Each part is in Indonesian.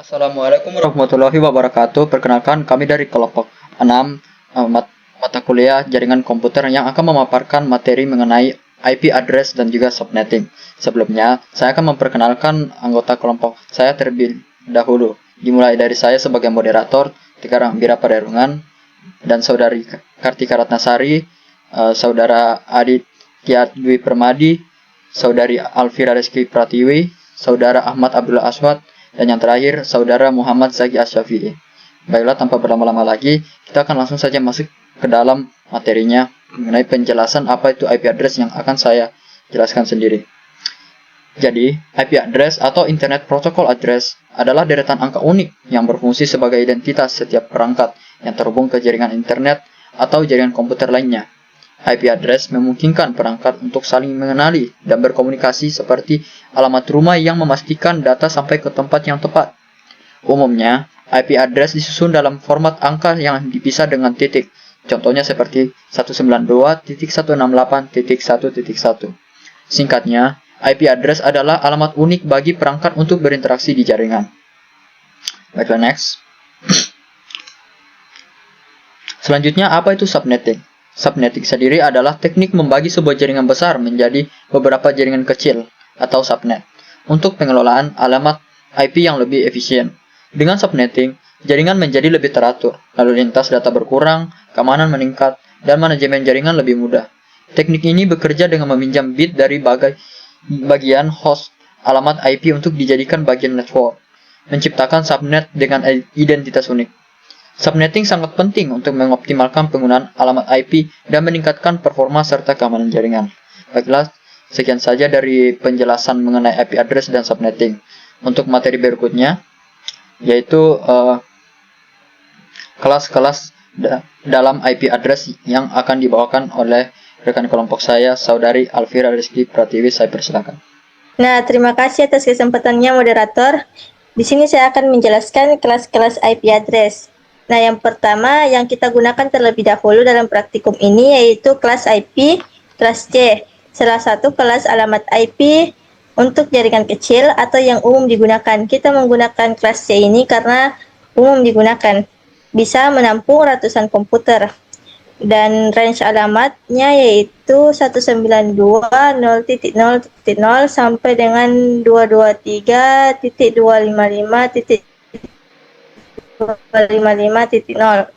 Assalamualaikum warahmatullahi wabarakatuh. Perkenalkan, kami dari kelompok 6 mata kuliah jaringan komputer yang akan memaparkan materi mengenai IP address dan juga subnetting. Sebelumnya, saya akan memperkenalkan anggota kelompok saya terlebih dahulu. Dimulai dari saya sebagai moderator, Tika Rahmbira Paderungan, dan Saudari Kartika Ratnasari, Saudara Aditya Dwi Permadi, Saudari Alfira Rizky Pratiwi, Saudara Ahmad Abdullah Aswad, dan yang terakhir, Saudara Muhammad Zaki Asyafi'i. Baiklah, tanpa berlama-lama lagi, kita akan langsung saja masuk ke dalam materinya mengenai penjelasan apa itu IP address yang akan saya jelaskan sendiri. Jadi, IP address atau Internet Protocol Address adalah deretan angka unik yang berfungsi sebagai identitas setiap perangkat yang terhubung ke jaringan internet atau jaringan komputer lainnya. IP address memungkinkan perangkat untuk saling mengenali dan berkomunikasi seperti alamat rumah yang memastikan data sampai ke tempat yang tepat. Umumnya, IP address disusun dalam format angka yang dipisah dengan titik. Contohnya seperti 192.168.1.1. Singkatnya, IP address adalah alamat unik bagi perangkat untuk berinteraksi di jaringan. Baiklah, next. Selanjutnya, apa itu subnetting? Subnetting sendiri adalah teknik membagi sebuah jaringan besar menjadi beberapa jaringan kecil atau subnet untuk pengelolaan alamat IP yang lebih efisien. Dengan subnetting, jaringan menjadi lebih teratur, lalu lintas data berkurang, keamanan meningkat, dan manajemen jaringan lebih mudah. Teknik ini bekerja dengan meminjam bit dari bagian host alamat IP untuk dijadikan bagian network, menciptakan subnet dengan identitas unik. Subnetting sangat penting untuk mengoptimalkan penggunaan alamat IP dan meningkatkan performa serta keamanan jaringan. Baiklah, sekian saja dari penjelasan mengenai IP address dan subnetting. Untuk materi berikutnya, yaitu kelas-kelas dalam IP address yang akan dibawakan oleh rekan kelompok saya, Saudari Alfira Rizky Pratiwi. Saya persilakan. Nah, terima kasih atas kesempatannya, moderator. Di sini saya akan menjelaskan kelas-kelas IP address. Nah, yang pertama yang kita gunakan terlebih dahulu dalam praktikum ini yaitu kelas IP, kelas C. Salah satu kelas alamat IP untuk jaringan kecil atau yang umum digunakan. Kita menggunakan kelas C ini karena umum digunakan. Bisa menampung ratusan komputer. Dan range alamatnya yaitu 192.0.0.0 sampai dengan 223.255.0.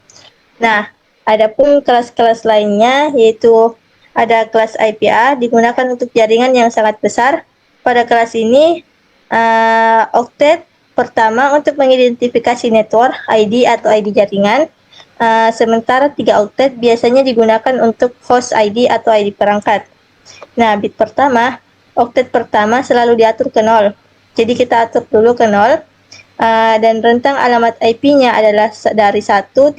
Nah, adapun kelas-kelas lainnya yaitu ada kelas IPA digunakan untuk jaringan yang sangat besar. Pada kelas ini oktet pertama untuk mengidentifikasi network ID atau ID jaringan, sementara 3 oktet biasanya digunakan untuk host ID atau ID perangkat. Nah, bit pertama, oktet pertama selalu diatur ke 0. Jadi kita atur dulu ke 0. Dan rentang alamat IP-nya adalah dari 1.0.0.0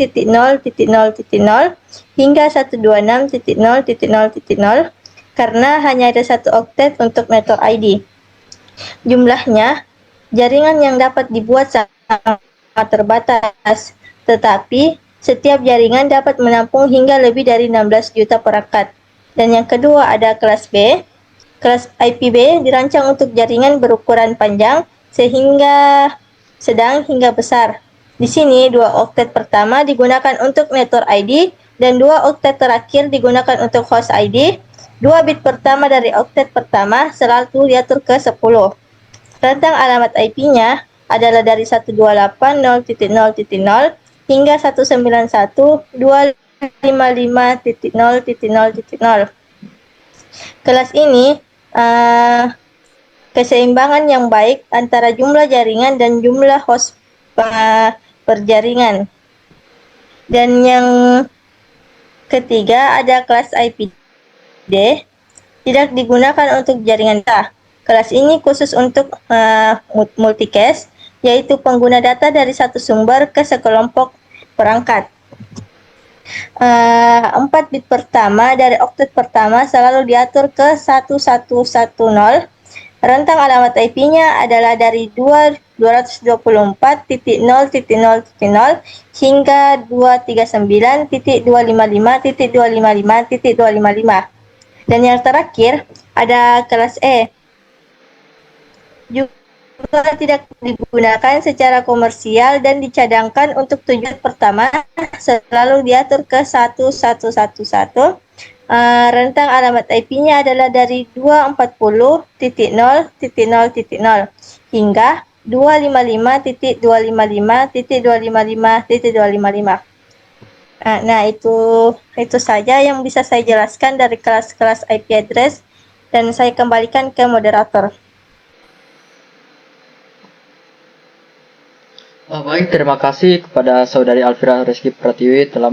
hingga 126.0.0.0 karena hanya ada satu oktet untuk network ID. Jumlahnya, jaringan yang dapat dibuat sangat terbatas, tetapi setiap jaringan dapat menampung hingga lebih dari 16 juta perangkat. Dan yang kedua ada kelas B. Kelas IP B dirancang untuk jaringan berukuran panjang sehingga sedang hingga besar. Di sini 2 oktet pertama digunakan untuk network ID dan 2 oktet terakhir digunakan untuk host ID. 2 bit pertama dari oktet pertama selalu diatur ke 10. Rentang alamat IP-nya adalah dari 128.0.0.0 hingga 191.255.0.0.0. Kelas ini keseimbangan yang baik antara jumlah jaringan dan jumlah host perjaringan. Dan yang ketiga ada kelas IP D, tidak digunakan untuk jaringan data. Kelas ini khusus untuk multicast, yaitu pengguna data dari satu sumber ke sekelompok perangkat. 4 bit pertama dari oktet pertama selalu diatur ke 1110. Rentang alamat IP-nya adalah dari 224.0.0.0 hingga 239.255.255.255. Dan yang terakhir ada kelas E. tidak digunakan secara komersial dan dicadangkan untuk tujuan pertama, selalu diatur ke 1111. Rentang alamat IP-nya adalah dari 240.0.0.0 hingga 255.255.255.255. Nah, itu saja yang bisa saya jelaskan dari kelas-kelas IP address, dan saya kembalikan ke moderator. Baik, terima kasih kepada Saudari Alfira Rizky Pratiwi telah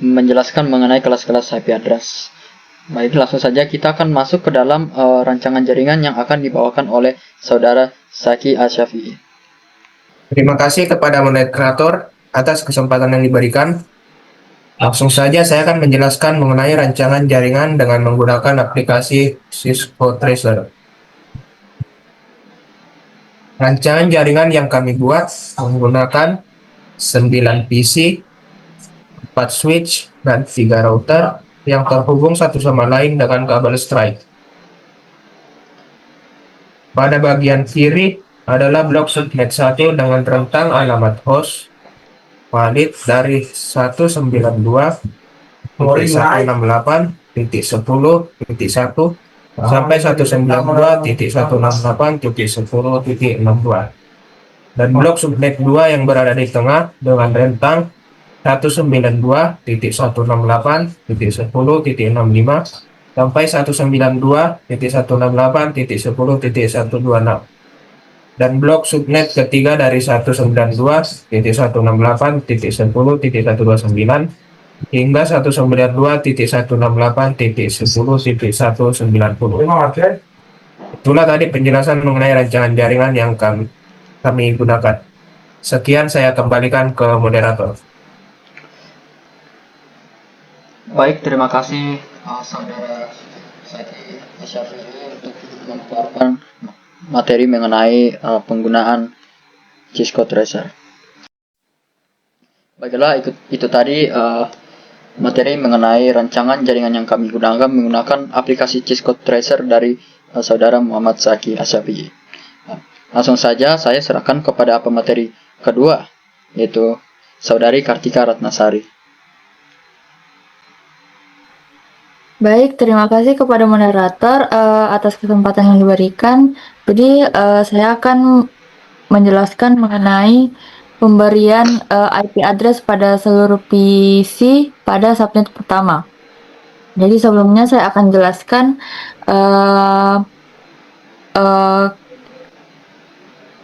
menjelaskan mengenai kelas-kelas IP address. Baik, langsung saja kita akan masuk ke dalam rancangan jaringan yang akan dibawakan oleh Saudara Zaki Asyafi'i. Terima kasih kepada moderator atas kesempatan yang diberikan. Langsung saja saya akan menjelaskan mengenai rancangan jaringan dengan menggunakan aplikasi Cisco Tracer. Rancangan jaringan yang kami buat menggunakan 9 PC, 4 switch, dan 3 router yang terhubung satu sama lain dengan kabel strike. Pada bagian kiri adalah blok subnet 1 dengan rentang alamat host valid dari 192.168.10.1 sampai 192.168.10.62 dan blok subnet 2 yang berada di tengah dengan rentang 192.168.10.65 sampai 192.168.10.126 dan blok subnet ketiga dari 192.168.10.129 hingga 192.168.10.190. Itulah tadi penjelasan mengenai rancangan jaringan yang kami gunakan. Sekian, saya kembalikan ke moderator. Baik, terima kasih Saudara Zaki Asyafi'i untuk memaparkan materi mengenai penggunaan Cisco Tracer. Baiklah, itu tadi materi mengenai rancangan jaringan yang kami gunakan menggunakan aplikasi Cisco Tracer dari Saudara Muhammad Zaki Asyafi'i. Langsung saja saya serahkan kepada pemateri kedua, yaitu Saudari Kartika Ratnasari. Baik, terima kasih kepada moderator atas kesempatan yang diberikan. Jadi saya akan menjelaskan mengenai pemberian IP address pada seluruh PC pada subnet pertama. Jadi sebelumnya saya akan jelaskan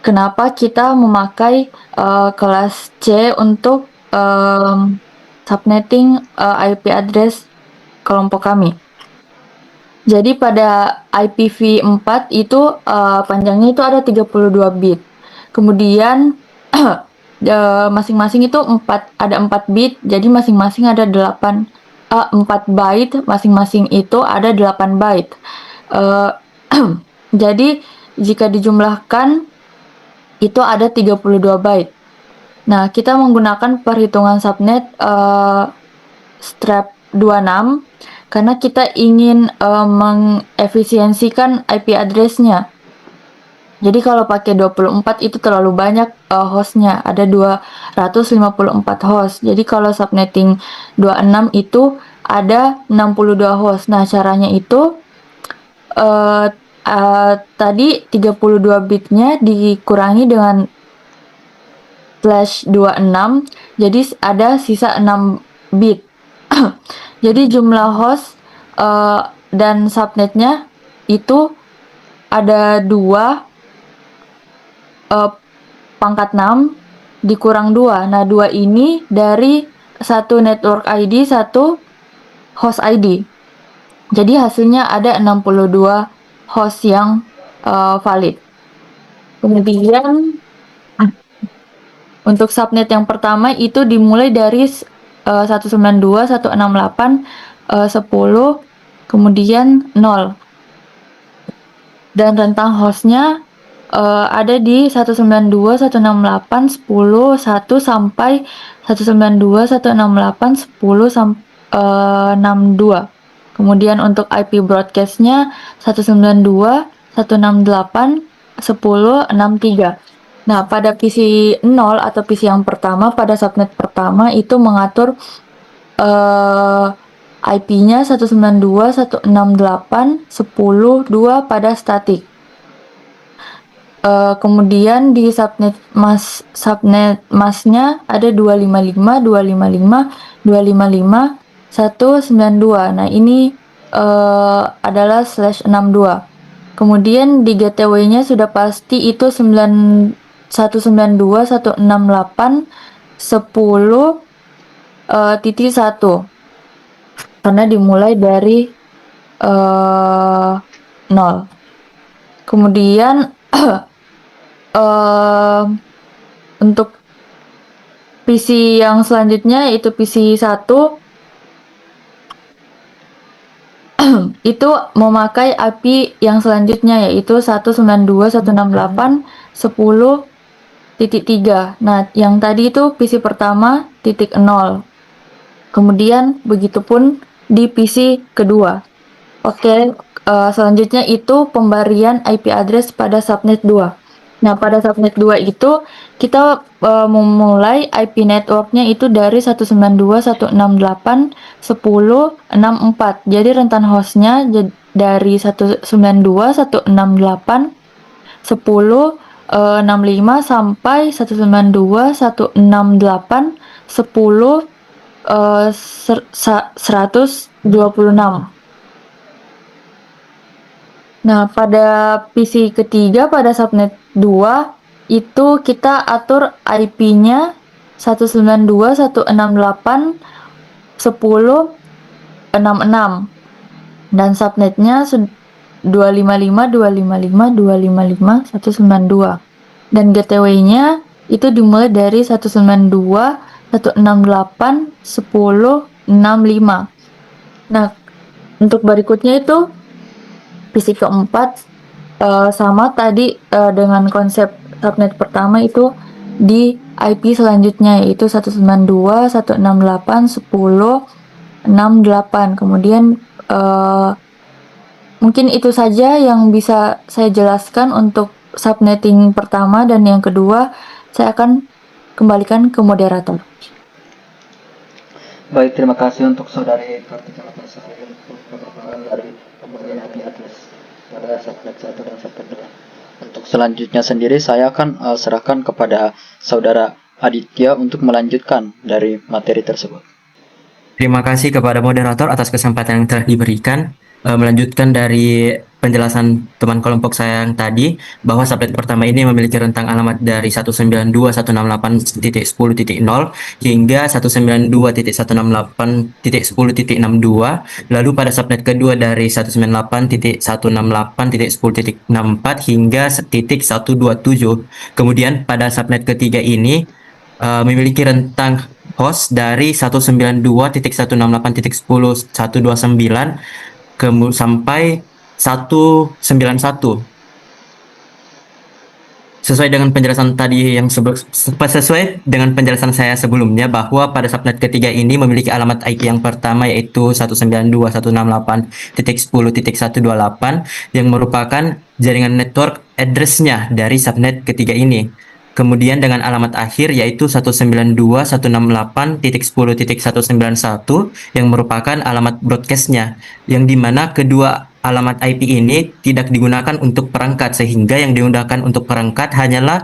kenapa kita memakai kelas C untuk subnetting IP address kelompok kami. Jadi pada IPv4 itu panjangnya itu ada 32 bit. Kemudian masing-masing itu ada 4 bit, jadi masing-masing ada 4 byte, masing-masing itu ada 8 byte. Jadi jika dijumlahkan itu ada 32 byte. Nah, kita menggunakan perhitungan subnet strap 26 karena kita ingin mengefisiensikan IP address-nya. Jadi kalau pakai 24 itu terlalu banyak hostnya, ada 254 host. Jadi kalau subnetting 26 itu ada 62 host. Nah, caranya itu tadi 32 bitnya dikurangi dengan slash 26, jadi ada sisa 6 bit. Jadi jumlah host dan subnetnya itu ada 2 pangkat 6 dikurang 2. Nah, 2 ini dari satu network ID, satu host ID. Jadi hasilnya ada 62 host yang valid. Kemudian untuk subnet yang pertama itu dimulai dari 192.168.10 kemudian 0. Dan rentang hostnya ada di 192.168.10.1 sampai 192.168.10.62. Kemudian untuk IP broadcastnya 192.168 10.63. Nah, pada PC 0 atau PC yang pertama, pada subnet pertama itu mengatur IP-nya 192.168.10.2 pada statik. Kemudian di subnet masnya ada 255, 255, 255, 192. Nah, ini adalah /62. Kemudian di GTW-nya sudah pasti itu 192.168.10.1 karena dimulai dari 0. Kemudian untuk PC yang selanjutnya yaitu PC 1 itu memakai IP yang selanjutnya yaitu 192.168.10.3. Nah, yang tadi itu PC pertama titik 0. Kemudian begitupun di PC kedua. Oke, selanjutnya itu pemberian IP address pada subnet 2. Nah, pada subnet 2 itu kita memulai IP networknya itu dari 192.168.10.64. Jadi rentan hostnya dari 192.168.10.65 sampai 192.168.10.126. Nah, pada PC ketiga pada subnet 2 itu kita atur IP-nya 192.168.10.66 dan subnetnya 255, 255, 255, 192 dan GTW-nya itu dimulai dari 192.168.10.65. Nah, untuk berikutnya itu PC keempat sama tadi dengan konsep subnet pertama itu di IP selanjutnya yaitu 192.168.10.68. Kemudian mungkin itu saja yang bisa saya jelaskan untuk subnetting pertama, dan yang kedua saya akan kembalikan ke moderator. Baik, terima kasih untuk Saudari Kartika Lapasa untuk pengembangan dari pemberian IP address pada subnet 1 dan subnet 2. Untuk selanjutnya sendiri saya akan serahkan kepada Saudara Aditya untuk melanjutkan dari materi tersebut. Terima kasih kepada moderator atas kesempatan yang telah diberikan. Melanjutkan dari penjelasan teman kelompok saya yang tadi, bahwa subnet pertama ini memiliki rentang alamat dari 192.168.10.0 hingga 192.168.10.62. Lalu pada subnet kedua dari 198.168.10.64 hingga titik 127. Kemudian pada subnet ketiga ini memiliki rentang host dari 192.168.10.129 sampai 191. Sesuai dengan penjelasan tadi yang sesuai dengan penjelasan saya sebelumnya, bahwa pada subnet ketiga ini memiliki alamat IP yang pertama yaitu 192.168.10.128 yang merupakan jaringan network address-nya dari subnet ketiga ini. Kemudian dengan alamat akhir yaitu 192.168.10.191 yang merupakan alamat broadcast-nya, yang dimana kedua alamat IP ini tidak digunakan untuk perangkat, sehingga yang digunakan untuk perangkat hanyalah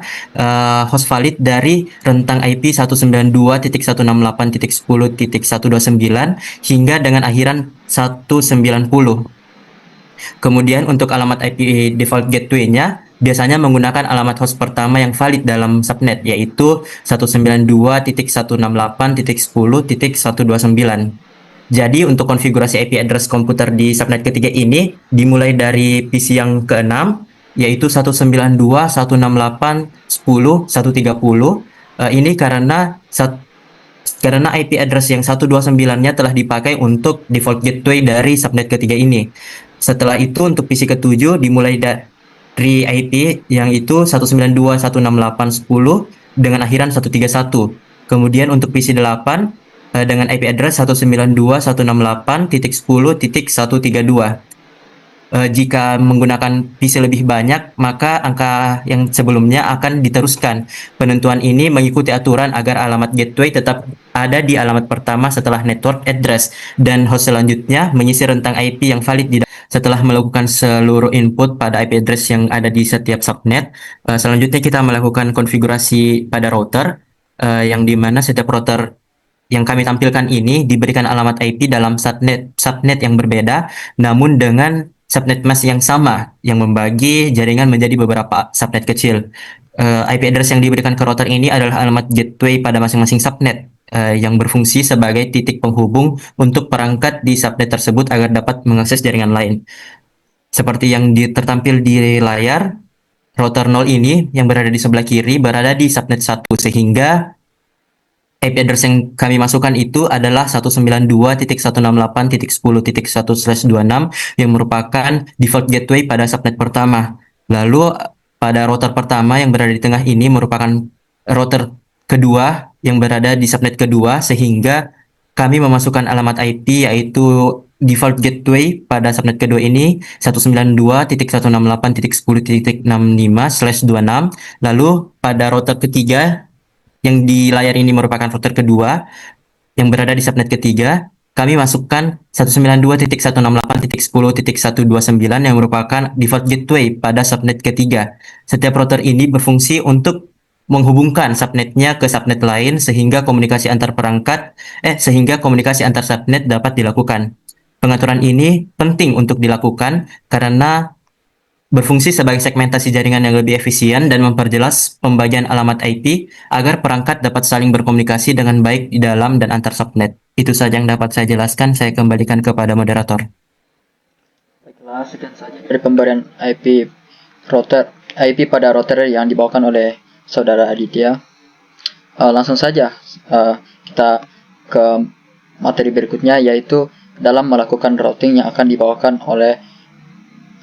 host valid dari rentang IP 192.168.10.129 hingga dengan akhiran 190. Kemudian untuk alamat IP default gateway-nya biasanya menggunakan alamat host pertama yang valid dalam subnet yaitu 192.168.10.129. Jadi untuk konfigurasi IP address komputer di subnet ketiga ini dimulai dari PC yang ke-6 yaitu 192.168.10.130. Ini karena IP address yang 129-nya telah dipakai untuk default gateway dari subnet ketiga ini. Setelah itu untuk PC ke-7 dimulai dari IP yang itu 192.168.10 dengan akhiran 131. Kemudian untuk PC 8 dengan IP address 192.168.10.132. Jika menggunakan PC lebih banyak, maka angka yang sebelumnya akan diteruskan. Penentuan ini mengikuti aturan agar alamat gateway tetap ada di alamat pertama setelah network address, dan host selanjutnya mengisi rentang IP yang valid setelah melakukan seluruh input pada IP address yang ada di setiap subnet. Selanjutnya kita melakukan konfigurasi pada router, yang dimana setiap router yang kami tampilkan ini diberikan alamat IP dalam subnet yang berbeda, namun dengan subnet mask yang sama, yang membagi jaringan menjadi beberapa subnet kecil. IP address yang diberikan ke router ini adalah alamat gateway pada masing-masing subnet, yang berfungsi sebagai titik penghubung untuk perangkat di subnet tersebut agar dapat mengakses jaringan lain. Seperti yang tertampil di layar, router 0 ini yang berada di sebelah kiri berada di subnet 1, sehingga IP address yang kami masukkan itu adalah 192.168.10.1/26 yang merupakan default gateway pada subnet pertama. Lalu pada router pertama yang berada di tengah ini merupakan router kedua yang berada di subnet kedua, sehingga kami memasukkan alamat IP yaitu default gateway pada subnet kedua ini 192.168.10.65/26. Lalu pada router ketiga yang di layar ini merupakan router kedua yang berada di subnet ketiga, kami masukkan 192.168.10.129 yang merupakan default gateway pada subnet ketiga. Setiap router ini berfungsi untuk menghubungkan subnetnya ke subnet lain sehingga komunikasi antar subnet dapat dilakukan. Pengaturan ini penting untuk dilakukan karena berfungsi sebagai segmentasi jaringan yang lebih efisien dan memperjelas pembagian alamat IP agar perangkat dapat saling berkomunikasi dengan baik di dalam dan antar subnet. Itu saja yang dapat saya jelaskan. Saya kembalikan kepada moderator. Baiklah, sekian saja dari pemberian IP pada router yang dibawakan oleh saudara Aditya. Langsung saja kita ke materi berikutnya, yaitu dalam melakukan routing yang akan dibawakan oleh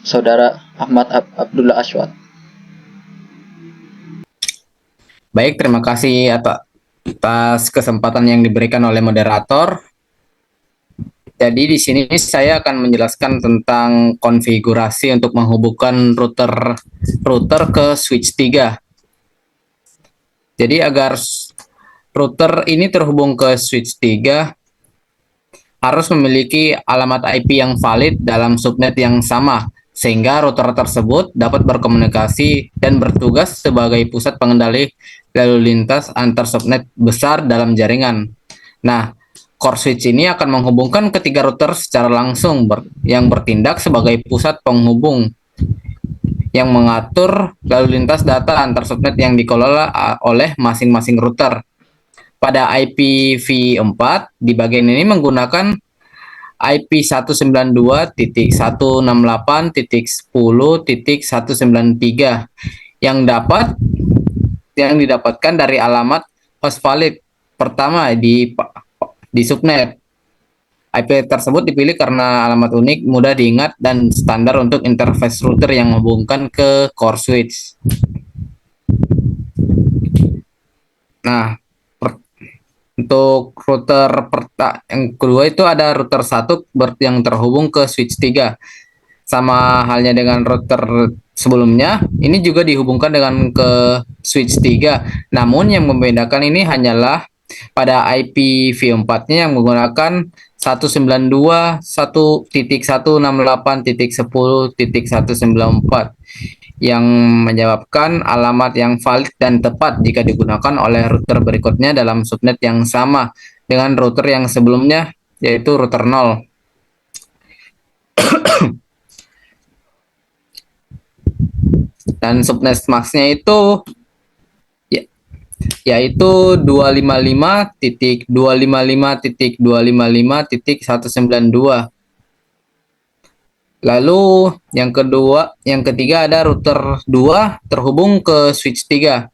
saudara Ahmad Abdullah Aswad. Baik, terima kasih atas kesempatan yang diberikan oleh moderator. Jadi di sini saya akan menjelaskan tentang konfigurasi untuk menghubungkan router ke switch 3. Jadi agar router ini terhubung ke switch 3 harus memiliki alamat IP yang valid dalam subnet yang sama, sehingga router tersebut dapat berkomunikasi dan bertugas sebagai pusat pengendali lalu lintas antar subnet besar dalam jaringan. Nah, core switch ini akan menghubungkan ketiga router secara langsung yang bertindak sebagai pusat penghubung yang mengatur lalu lintas data antar subnet yang dikelola oleh masing-masing router. Pada IPv4 di bagian ini menggunakan IP 192.168.10.193 yang didapatkan dari alamat host valid pertama di subnet. IP tersebut dipilih karena alamat unik, mudah diingat, dan standar untuk interface router yang menghubungkan ke core switch. Nah, untuk router yang kedua itu ada router 1 yang terhubung ke switch 3. Sama halnya dengan router sebelumnya, ini juga dihubungkan dengan ke switch 3. Namun yang membedakan ini hanyalah pada IPv4-nya yang menggunakan 192.168.10.194 yang menyebabkan alamat yang valid dan tepat jika digunakan oleh router berikutnya dalam subnet yang sama dengan router yang sebelumnya, yaitu router 0. Dan subnet masknya itu yaitu 255.255.255.192. Lalu yang ketiga ada router 2 terhubung ke switch 3.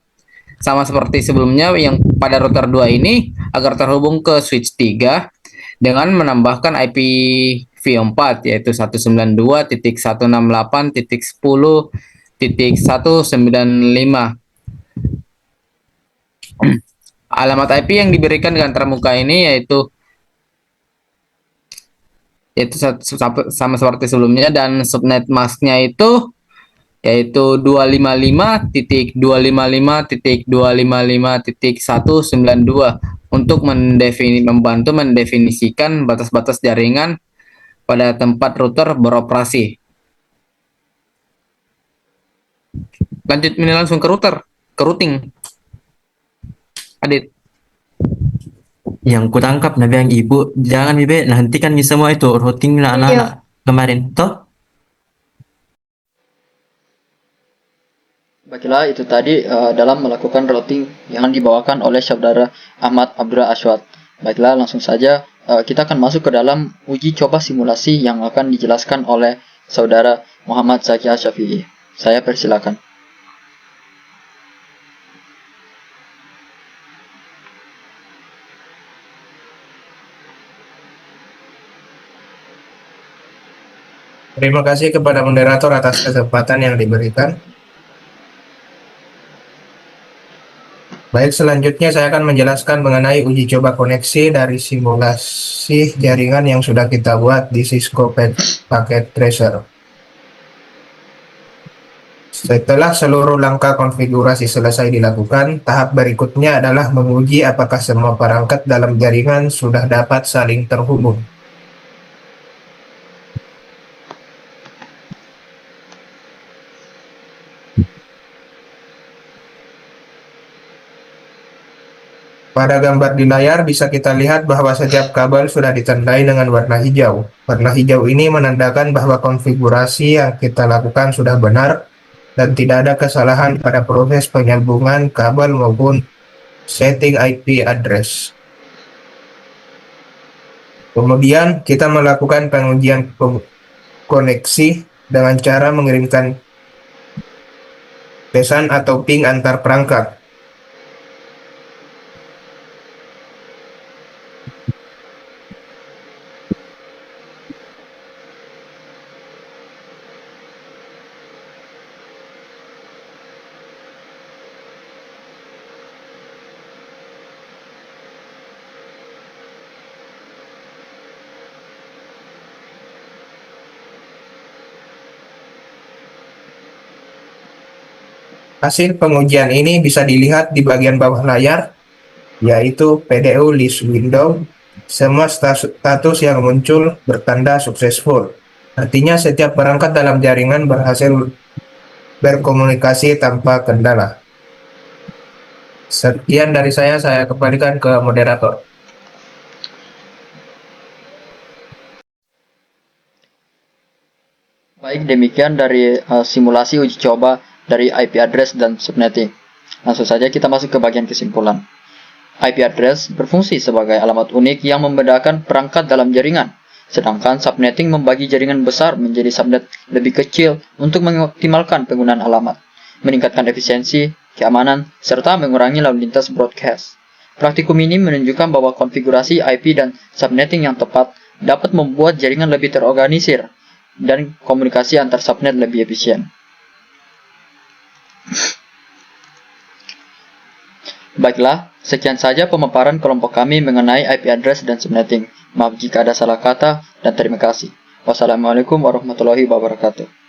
Sama seperti sebelumnya, yang pada router 2 ini agar terhubung ke switch 3 dengan menambahkan IPv4 yaitu 192.168.10.195. Alamat IP yang diberikan dengan termuka ini yaitu sama seperti sebelumnya, dan subnet masknya itu yaitu 255.255.255.192 untuk membantu mendefinisikan batas-batas jaringan pada tempat router beroperasi. Lanjut ini langsung ke routing. Adit. Yang kutangkap nabi yang ibu, jangan bibe, nanti kan semua itu routing anak-anak kemarin, toh? Baiklah, itu tadi dalam melakukan routing yang dibawakan oleh saudara Ahmad Abdullah Aswad. Baiklah, langsung saja kita akan masuk ke dalam uji coba simulasi yang akan dijelaskan oleh saudara Muhammad Zaki Syafi'i. Saya persilakan. Terima kasih kepada moderator atas kesempatan yang diberikan. Baik, selanjutnya saya akan menjelaskan mengenai uji coba koneksi dari simulasi jaringan yang sudah kita buat di Cisco Packet Tracer. Setelah seluruh langkah konfigurasi selesai dilakukan, tahap berikutnya adalah menguji apakah semua perangkat dalam jaringan sudah dapat saling terhubung. Pada gambar di layar bisa kita lihat bahwa setiap kabel sudah ditandai dengan warna hijau. Warna hijau ini menandakan bahwa konfigurasi yang kita lakukan sudah benar dan tidak ada kesalahan pada proses penyambungan kabel maupun setting IP address. Kemudian kita melakukan pengujian koneksi dengan cara mengirimkan pesan atau ping antar perangkat. Hasil pengujian ini bisa dilihat di bagian bawah layar, yaitu PDU list window. Semua status yang muncul bertanda successful. Artinya setiap perangkat dalam jaringan berhasil berkomunikasi tanpa kendala. Sekian dari saya kembalikan ke moderator. Baik, demikian dari simulasi uji coba dari IP address dan subnetting. Langsung saja kita masuk ke bagian kesimpulan. IP address berfungsi sebagai alamat unik yang membedakan perangkat dalam jaringan, sedangkan subnetting membagi jaringan besar menjadi subnet lebih kecil untuk mengoptimalkan penggunaan alamat, meningkatkan efisiensi, keamanan, serta mengurangi lalu lintas broadcast. Praktikum ini menunjukkan bahwa konfigurasi IP dan subnetting yang tepat dapat membuat jaringan lebih terorganisir dan komunikasi antar subnet lebih efisien. Baiklah, sekian saja pemaparan kelompok kami mengenai IP address dan subnetting. Maaf jika ada salah kata dan terima kasih. Wassalamualaikum warahmatullahi wabarakatuh.